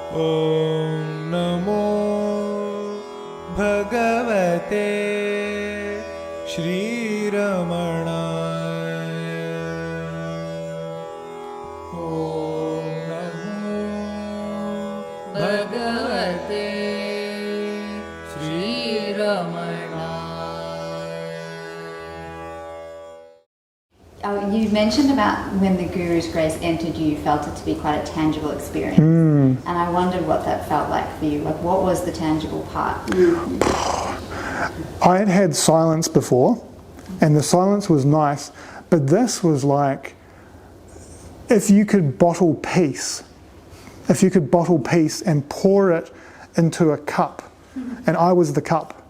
Om Namo Bhagavate Shri Ramanaya. Om Namo Bhagavate Shri Ramanaya. Oh, you mentioned about when the Guru's grace entered you, you felt it to be quite a tangible experience. And I wondered what that felt like for you. Like, what was the tangible part? I had had silence before, and the silence was nice, but this was like, if you could bottle peace and pour it into a cup, and I was the cup,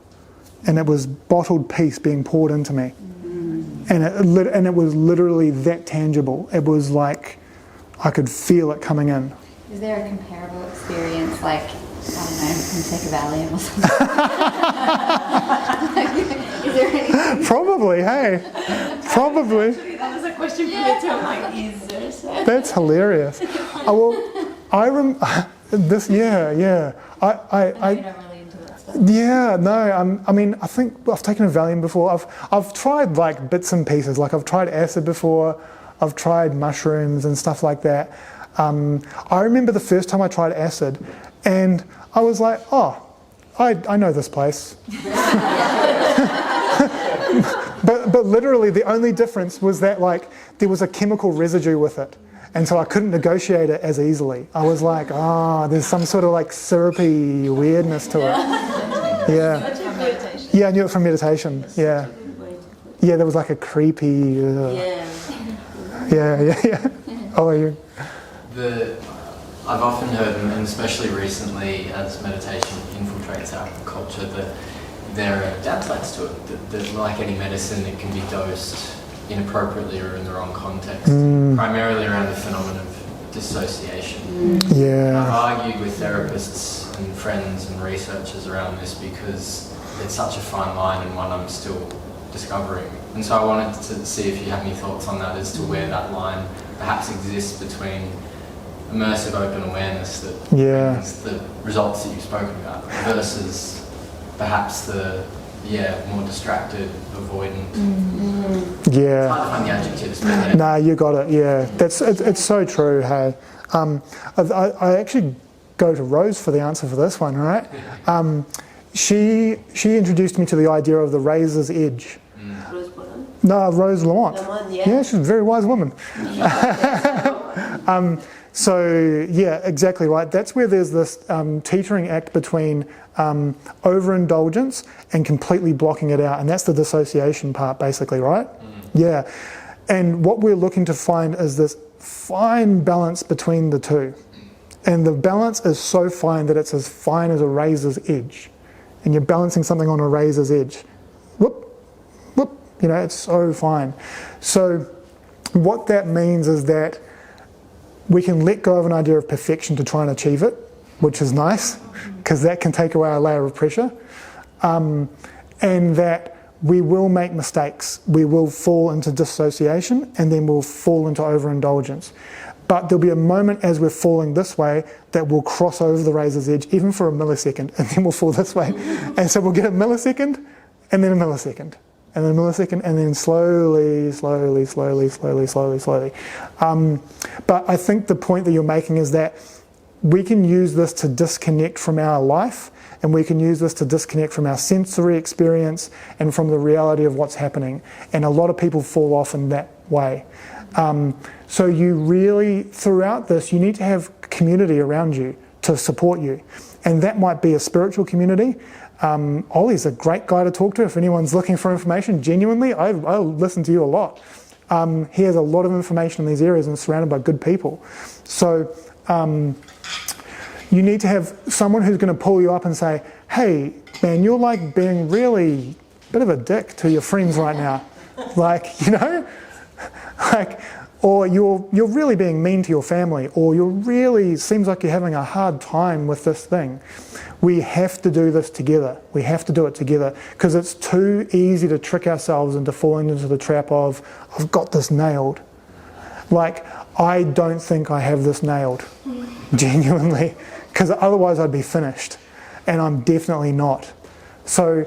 and it was bottled peace being poured into me. And it was literally that tangible. It was like I could feel it coming in. Is there a comparable experience, like, I don't know, from take a Valium or something? Is there anything? Probably, hey. Probably. Actually, that was a question for me too. I'm like, is there such? That's hilarious. Oh, well, yeah. You're not really into that stuff. Yeah, no, I mean, I think I've taken a Valium before. I've tried like bits and pieces. Like I've tried acid before. I've tried mushrooms and stuff like that. I remember the first time I tried acid, and I was like, oh, I know this place. But literally the only difference was that like there was a chemical residue with it. And so I couldn't negotiate it as easily. I was like, there's some sort of like syrupy weirdness to it. Yeah. Yeah, I knew it from meditation. Yeah. Yeah, there was like a creepy... Yeah. Oh, you? I've often heard, and especially recently as meditation infiltrates our culture, that there are downsides to it. That like any medicine, it can be dosed inappropriately or in the wrong context, primarily around the phenomenon of dissociation. Yeah. I've argued with therapists and friends and researchers around this because it's such a fine line and one I'm still discovering. And so I wanted to see if you have any thoughts on that as to where that line perhaps exists between immersive open awareness that brings the results that you've spoken about versus perhaps the more distracted, avoidant. Yeah. It's hard to find the adjectives, but yeah. Nah, you got it. Yeah, it's so true. Hey, I actually go to Rose for the answer for this one. Right? She introduced me to the idea of the razor's edge. Rose Bottom? No, Rose Lamont. Yeah. She's a very wise woman. So yeah, exactly right. That's where there's this teetering act between overindulgence and completely blocking it out, and that's the dissociation part, basically, right? Yeah. And what we're looking to find is this fine balance between the two, and the balance is so fine that it's as fine as a razor's edge, and you're balancing something on a razor's edge. Whoop, whoop. You know, it's so fine. So what that means is that we can let go of an idea of perfection to try and achieve it, which is nice, because that can take away a layer of pressure, and that we will make mistakes. We will fall into dissociation, and then we'll fall into overindulgence. But there'll be a moment as we're falling this way that we'll cross over the razor's edge, even for a millisecond, and then we'll fall this way. And so we'll get a millisecond, and then a millisecond, and then a millisecond, and then slowly. But I think the point that you're making is that we can use this to disconnect from our life, and we can use this to disconnect from our sensory experience and from the reality of what's happening. And a lot of people fall off in that way. So you really, throughout this, you need to have community around you to support you. And that might be a spiritual community. Ollie's a great guy to talk to if anyone's looking for information. Genuinely, I listen to you a lot. He has a lot of information in these areas and is surrounded by good people. So you need to have someone who's going to pull you up and say, hey, man, you're like being really a bit of a dick to your friends right now. Like, you know, like, or you're really being mean to your family, or seems like you're having a hard time with this thing. We have to do this together. We have to do it together, because it's too easy to trick ourselves into falling into the trap of, I've got this nailed. Like, I don't think I have this nailed, genuinely, because otherwise I'd be finished, and I'm definitely not. So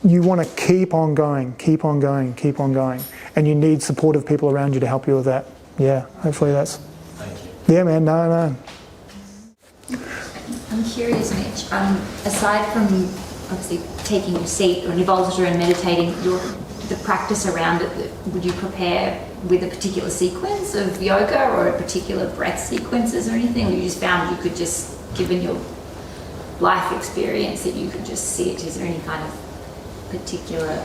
you want to keep on going, keep on going, keep on going, and you need supportive people around you to help you with that. Yeah, hopefully that's. Thank you. Yeah, man. No. I'm curious, Mitch, aside from obviously taking your seat or Nivolta and meditating, the practice around it, would you prepare with a particular sequence of yoga or a particular breath sequences or anything? Or you just found you could just, given your life experience, that you could just sit? Is there any kind of particular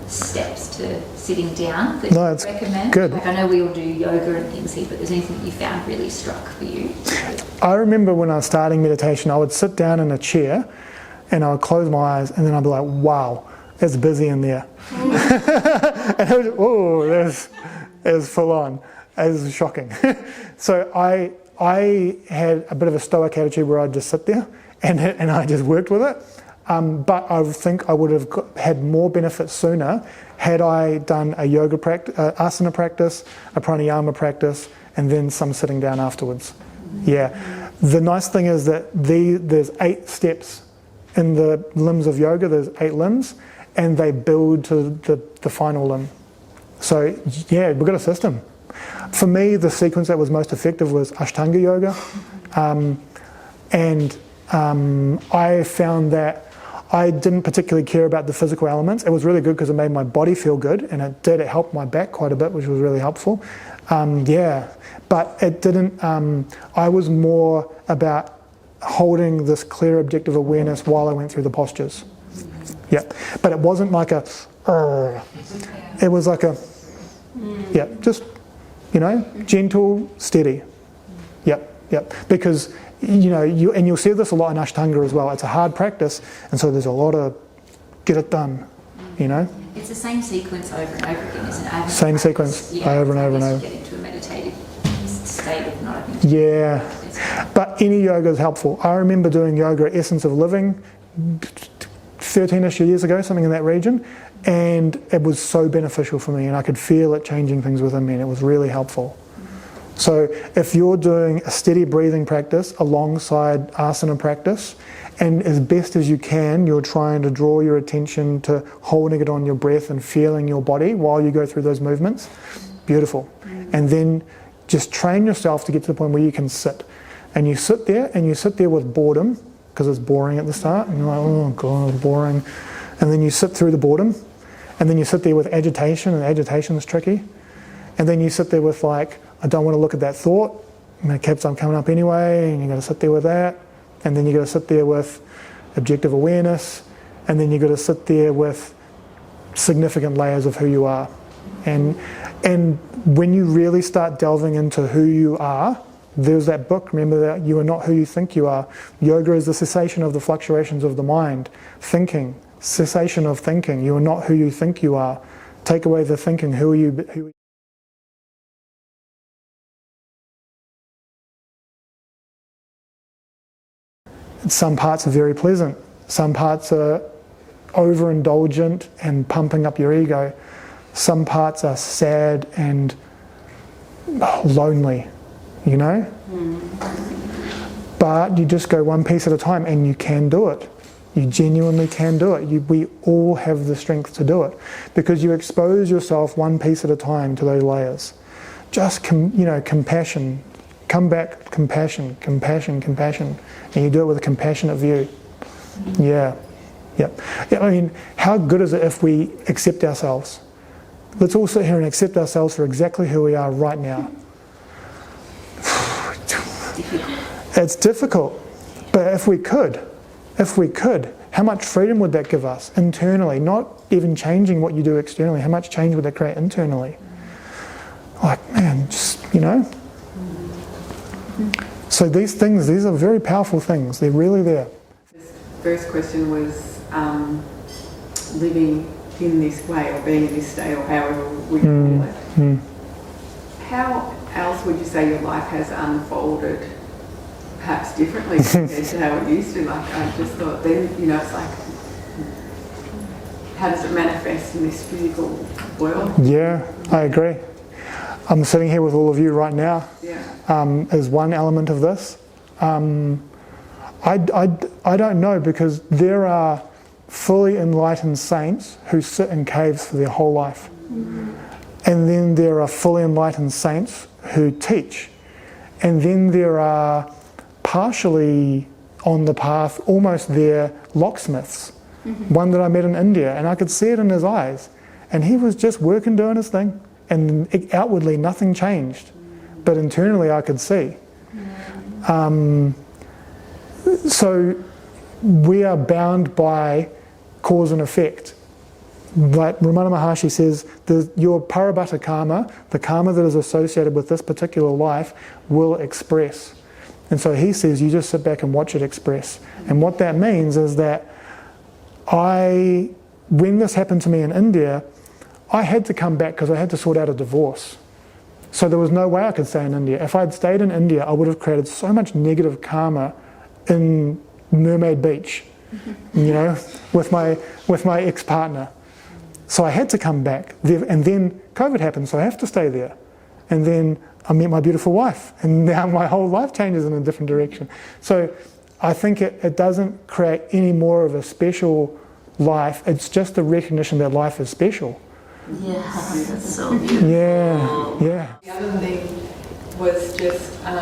steps to sitting down that No, you it's recommend? good. Like, I know we all do yoga and things here, but there's anything that you found really struck for you? I remember when I was starting meditation, I would sit down in a chair and I would close my eyes, and then I'd be like, wow, it's busy in there. And it was, oh, it was full on. It was shocking. So I had a bit of a stoic attitude where I'd just sit there and I just worked with it. But I think I would have had more benefit sooner had I done a yoga practice, asana practice, a pranayama practice, and then some sitting down afterwards. Yeah. The nice thing is that there's 8 steps in the limbs of yoga. There's 8 limbs, and they build to the final limb. So yeah, we've got a system. For me, the sequence that was most effective was Ashtanga yoga, and I found that I didn't particularly care about the physical elements. It was really good because it made my body feel good, and it help my back quite a bit, which was really helpful. But it didn't. I was more about holding this clear objective awareness while I went through the postures. Yeah, but it wasn't like a. It was like a. Yeah, just gentle, steady. Yep. Because you'll see this a lot in Ashtanga as well. It's a hard practice, and so there's a lot of get it done. It's the same sequence over and over again, isn't it? Same sequence over and over and over. Get into a meditative state, if not. Yeah, but any yoga is helpful. I remember doing yoga at Essence of Living 13ish years ago, something in that region, and it was so beneficial for me, and I could feel it changing things within me, and it was really helpful. So if you're doing a steady breathing practice alongside asana practice, and as best as you can, you're trying to draw your attention to holding it on your breath and feeling your body while you go through those movements, beautiful. And then just train yourself to get to the point where you can sit. And you sit there with boredom, because it's boring at the start, and you're like, oh God, it's boring. And then you sit through the boredom, and then you sit there with agitation, and agitation is tricky. And then you sit there with like, I don't want to look at that thought, and it keeps on coming up anyway, and you've got to sit there with that. And then you've got to sit there with objective awareness, and then you've got to sit there with significant layers of who you are. And when you really start delving into who you are, there's that book, remember that you are not who you think you are. Yoga is the cessation of the fluctuations of the mind. Thinking, cessation of thinking. You are not who you think you are. Take away the thinking, who are you? Some parts are very pleasant. Some parts are overindulgent and pumping up your ego. Some parts are sad and lonely, But you just go one piece at a time, and you can do it. You genuinely can do it. We all have the strength to do it, because you expose yourself one piece at a time to those layers. Just compassion. Come back, compassion, and you do it with a compassionate view. Yeah. I mean, how good is it if we accept ourselves? Let's all sit here and accept ourselves for exactly who we are right now. It's difficult, but if we could, how much freedom would that give us internally? Not even changing what you do externally. How much change would that create internally? Like, man, just, So these are very powerful things. They're really there. First question was living in this way, or being in this state, or however we call it. How else would you say your life has unfolded, perhaps differently compared to how it used to? Like, I just thought then, it's like, how does it manifest in this physical world? Yeah, I agree. I'm sitting here with all of you right now. Yeah. Is one element of this. I don't know, because there are fully enlightened saints who sit in caves for their whole life. And then there are fully enlightened saints who teach. And then there are partially on the path, almost there, locksmiths. One that I met in India, and I could see it in his eyes. And he was just working, doing his thing. And outwardly, nothing changed. But internally, I could see. So we are bound by cause and effect. Like Ramana Maharshi says, your parabhata karma, the karma that is associated with this particular life, will express. And so he says you just sit back and watch it express. And what that means is that when this happened to me in India, I had to come back because I had to sort out a divorce. So there was no way I could stay in India. If I'd stayed in India, I would have created so much negative karma in Mermaid Beach, you know, with my ex-partner. So I had to come back. And then COVID happened, so I have to stay there. And then I met my beautiful wife, and now my whole life changes in a different direction. So I think it doesn't create any more of a special life. It's just the recognition that life is special. Yeah, that's so beautiful. Yeah. The other thing was just, I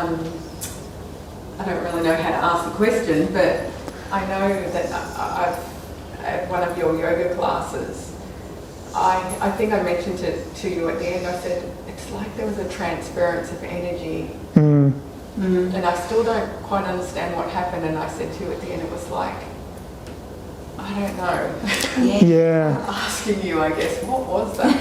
don't really know how to ask the question, but I know that I've at one of your yoga classes, I think I mentioned it to you at the end. I said, it's like there was a transference of energy. And I still don't quite understand what happened. And I said to you at the end, it was like, I don't know. Yeah. I'm asking you, I guess, what was that?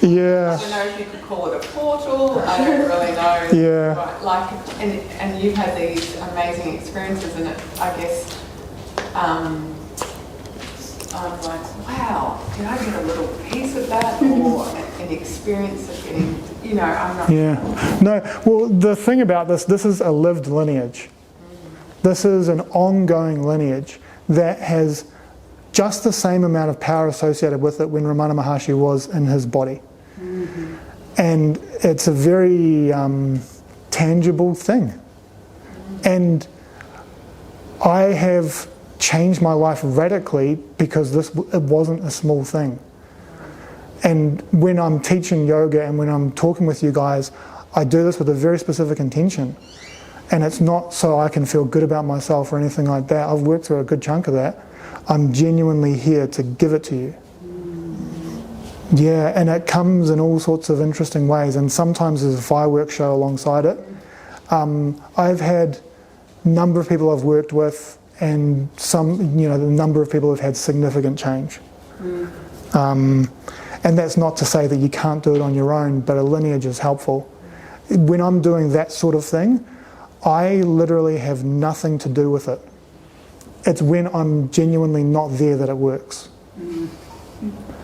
Yeah. I don't know if you could call it a portal. I don't really know. Yeah. Right, like, and you've had these amazing experiences, and I guess I'm like, wow, did I get a little piece of that, or an experience of getting, you know, I'm not. Yeah. No. Well, the thing about this is a lived lineage. This is an ongoing lineage that has just the same amount of power associated with it when Ramana Maharshi was in his body. And it's a very tangible thing. And I have changed my life radically because it wasn't a small thing. And when I'm teaching yoga and when I'm talking with you guys, I do this with a very specific intention. And it's not so I can feel good about myself or anything like that. I've worked through a good chunk of that. I'm genuinely here to give it to you. Yeah, and it comes in all sorts of interesting ways, and sometimes there's a fireworks show alongside it. I've had a number of people I've worked with, and some, you know, the number of people have had significant change. And that's not to say that you can't do it on your own, but a lineage is helpful. When I'm doing that sort of thing, I literally have nothing to do with it. It's when I'm genuinely not there that it works.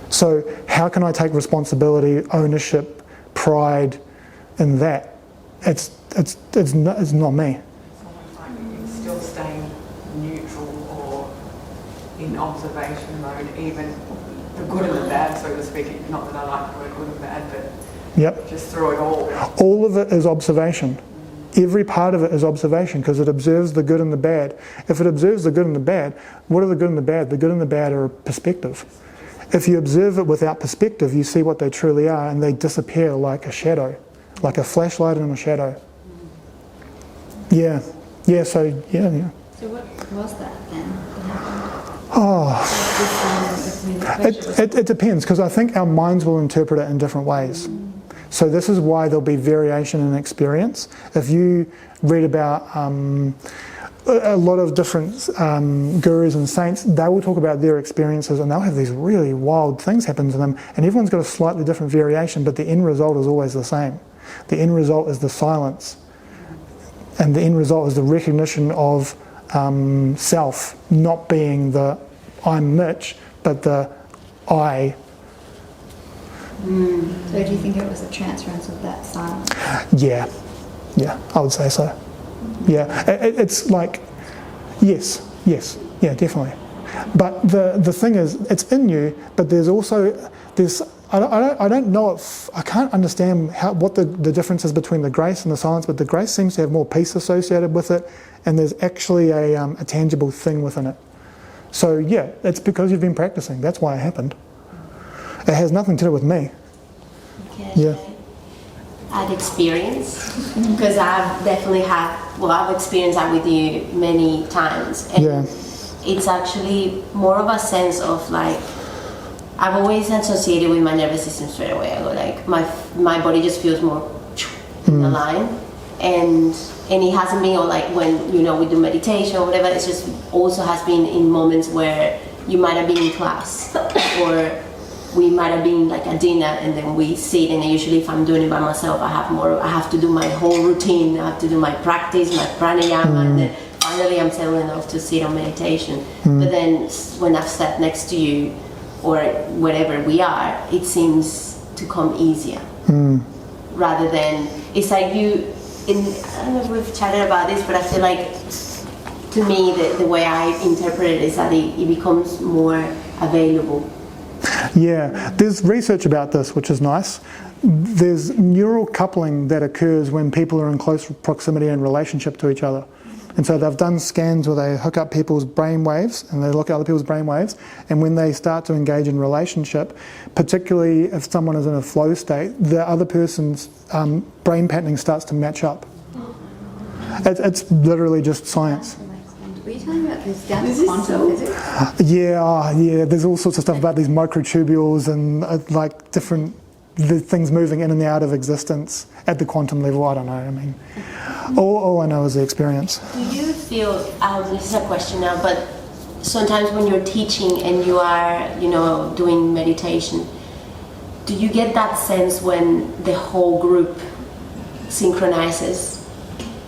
So how can I take responsibility, ownership, pride in that? It's not me. It's almost like you're still staying neutral or in observation mode, even the good and the bad, so to speak. Not that I like the word good and bad, but Yep. just through it all. All of it is observation. Every part of it is observation because it observes the good and the bad. If it observes the good and the bad, what are the good and the bad? The good and the bad are perspective. If you observe it without perspective, you see what they truly are and they disappear like a shadow, like a flashlight in a shadow. Yeah. So yeah. So what was that then? Oh, it depends because I think our minds will interpret it in different ways. So this is why there'll be variation in experience. If you read about a lot of different gurus and saints, they will talk about their experiences and they'll have these really wild things happen to them, and everyone's got a slightly different variation, but the end result is always the same. The end result is the silence, and the end result is the recognition of self, not being the I'm Mitch, but the I. So do you think it was a transference of that silence? Yeah, I would say so. Yeah, it's like, yes, yeah, definitely. But the thing is, it's in you, but there's I don't know if, I can't understand what the difference is between the grace and the silence, but the grace seems to have more peace associated with it, and there's actually a tangible thing within it. So yeah, it's because you've been practicing. That's why it happened. It has nothing to do with me. Okay. Yeah. I'd experience, because I've definitely I've experienced that with you many times. And Yeah. it's actually more of a sense of like, I've always associated with my nervous system straight away. I go like, my body just feels more in a line. And it hasn't been all like when, you know, we do meditation or whatever, it's just also has been in moments where you might have been in class or we might have been like at dinner and then we sit, and usually if I'm doing it by myself, I have to do my whole routine, I have to do my practice, my pranayama, and then finally I'm settled enough to sit on meditation. But then when I've sat next to you or wherever we are, it seems to come easier. Rather than, it's like you, I don't know if we've chatted about this, but I feel like to me the way I interpret it is that it becomes more available. Yeah, there's research about this, which is nice. There's neural coupling that occurs when people are in close proximity and relationship to each other. And so they've done scans where they hook up people's brain waves and they look at other people's brain waves, and when they start to engage in relationship, particularly if someone is in a flow state, the other person's brain patterning starts to match up. It's literally just science. Were you talking about this down Is to this quantum so- physics? Yeah, there's all sorts of stuff about these microtubules and like different things moving in and out of existence at the quantum level. I don't know, I mean, all I know is the experience. Do you feel, this is a question now, but sometimes when you're teaching and you are, you know, doing meditation, do you get that sense when the whole group synchronizes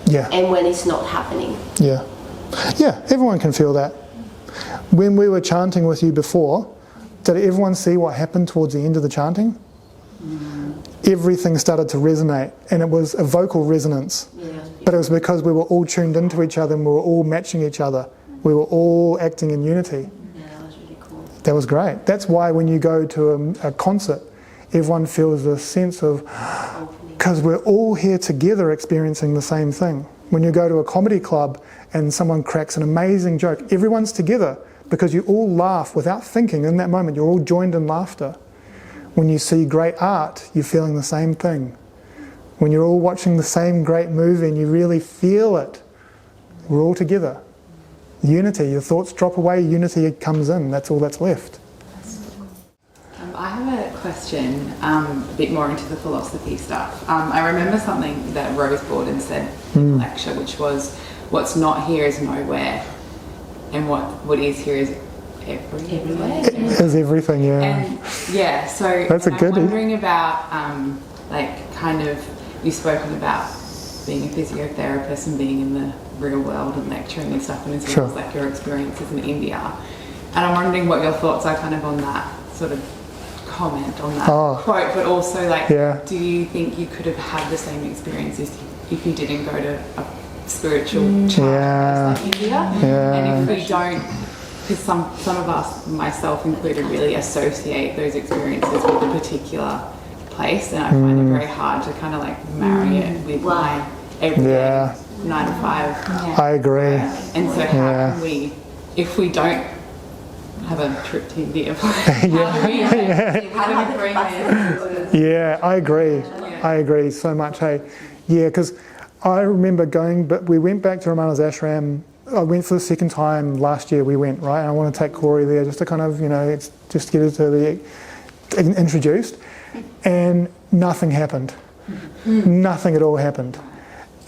Yeah, and when it's not happening? yeah, everyone can feel that. When we were chanting with you before, did everyone see what happened towards the end of the chanting? Everything started to resonate, and it was a vocal resonance. Yeah. But it was because we were all tuned into each other and we were all matching each other. We were all acting in unity. Yeah, that was really cool. That was great. That's why when you go to a concert, everyone feels this sense of, because we're all here together experiencing the same thing. When you go to a comedy club and someone cracks an amazing joke, everyone's together because you all laugh without thinking in that moment. You're all joined in laughter. When you see great art, you're feeling the same thing. When you're all watching the same great movie and you really feel it, we're all together. Unity, your thoughts drop away, unity comes in, that's all that's left. I have a question, a bit more into the philosophy stuff. I remember something that Rose Borden said in the lecture, which was, what's not here is nowhere, and what is here is everywhere. Is everything, yeah. And yeah, so That's a I'm goodie. wondering about, like, kind of, you've spoken about being a physiotherapist and being in the real world and lecturing and stuff, and as well as like your experiences in India. And I'm wondering what your thoughts are kind of on that sort of comment, on that quote, but also like, do you think you could have had the same experiences if you didn't go to a spiritual chart like India? And if we don't, because some of us, myself included, really associate those experiences with a particular place, and I find it very hard to kind of like marry it with my everyday 9 to 5. I agree. And so how can we, if we don't have a trip to India, how do we bring this? Yeah, I agree. I agree so much. Hey, yeah, because I remember going, but we went back to Ramana's ashram. I went for the second time last year. We went, right, and I want to take Corey there just to kind of, you know, it's just to get her to be introduced, and nothing happened. Nothing at all happened.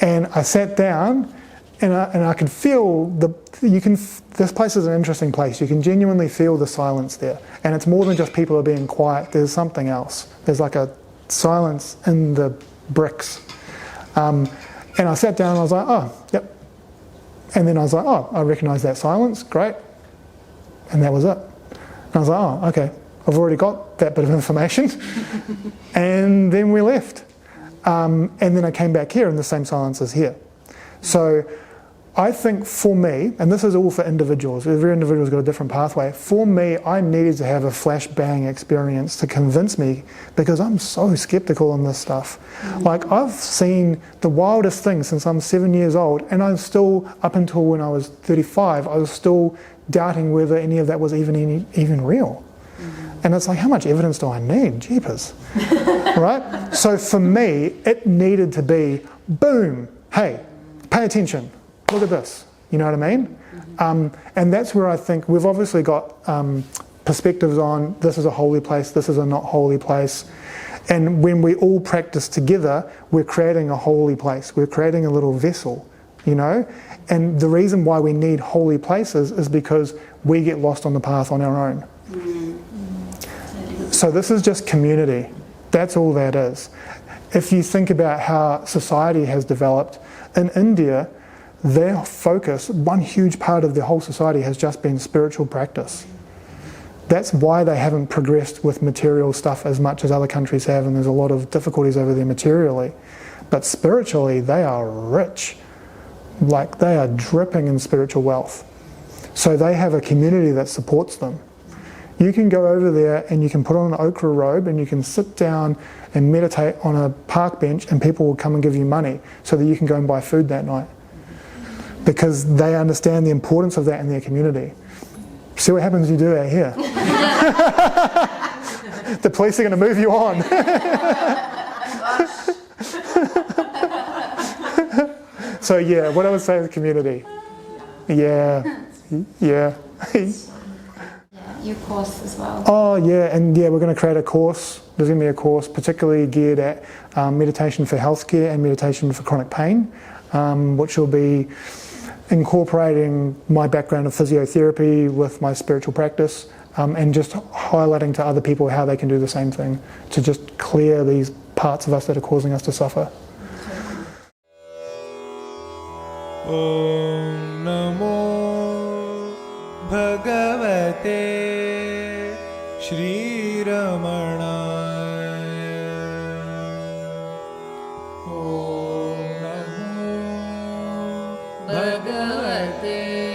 And I sat down, and I could feel this place is an interesting place. You can genuinely feel the silence there, and it's more than just people are being quiet. There's something else. There's like a silence in the bricks. And I sat down and I was like, oh, yep. And then I was like, oh, I recognise that silence, great. And that was it. And I was like, oh, okay, I've already got that bit of information. And then we left. And then I came back here and the same silence is here. So I think for me, and this is all for individuals, every individual's got a different pathway. For me, I needed to have a flashbang experience to convince me, because I'm so skeptical on this stuff. Like, I've seen the wildest things since I'm 7 years old, and I'm still, up until when I was 35, I was still doubting whether any of that was even real. And it's like, how much evidence do I need? Jeepers. Right? So for me, it needed to be, boom, hey, pay attention. Look at this, you know what I mean? And that's where I think we've obviously got perspectives on this is a holy place, this is a not holy place. And when we all practice together, we're creating a holy place. We're creating a little vessel, you know? And the reason why we need holy places is because we get lost on the path on our own. So this is just community. That's all that is. If you think about how society has developed, in India, their focus, one huge part of their whole society has just been spiritual practice. That's why they haven't progressed with material stuff as much as other countries have, and there's a lot of difficulties over there materially. But spiritually, they are rich. Like, they are dripping in spiritual wealth. So they have a community that supports them. You can go over there and you can put on an ochre robe and you can sit down and meditate on a park bench, and people will come and give you money so that you can go and buy food that night. Because they understand the importance of that in their community. See what happens if you do that here. The police are going to move you on. So yeah, what I would say is community. Yeah. Your course as well. Oh yeah, and yeah, we're going to create a course. There's going to be a course particularly geared at meditation for healthcare and meditation for chronic pain, which will be incorporating my background of physiotherapy with my spiritual practice, and just highlighting to other people how they can do the same thing to just clear these parts of us that are causing us to suffer. Om Namo Bhagavate Shri Ramanaya. Om Namo Bhagavate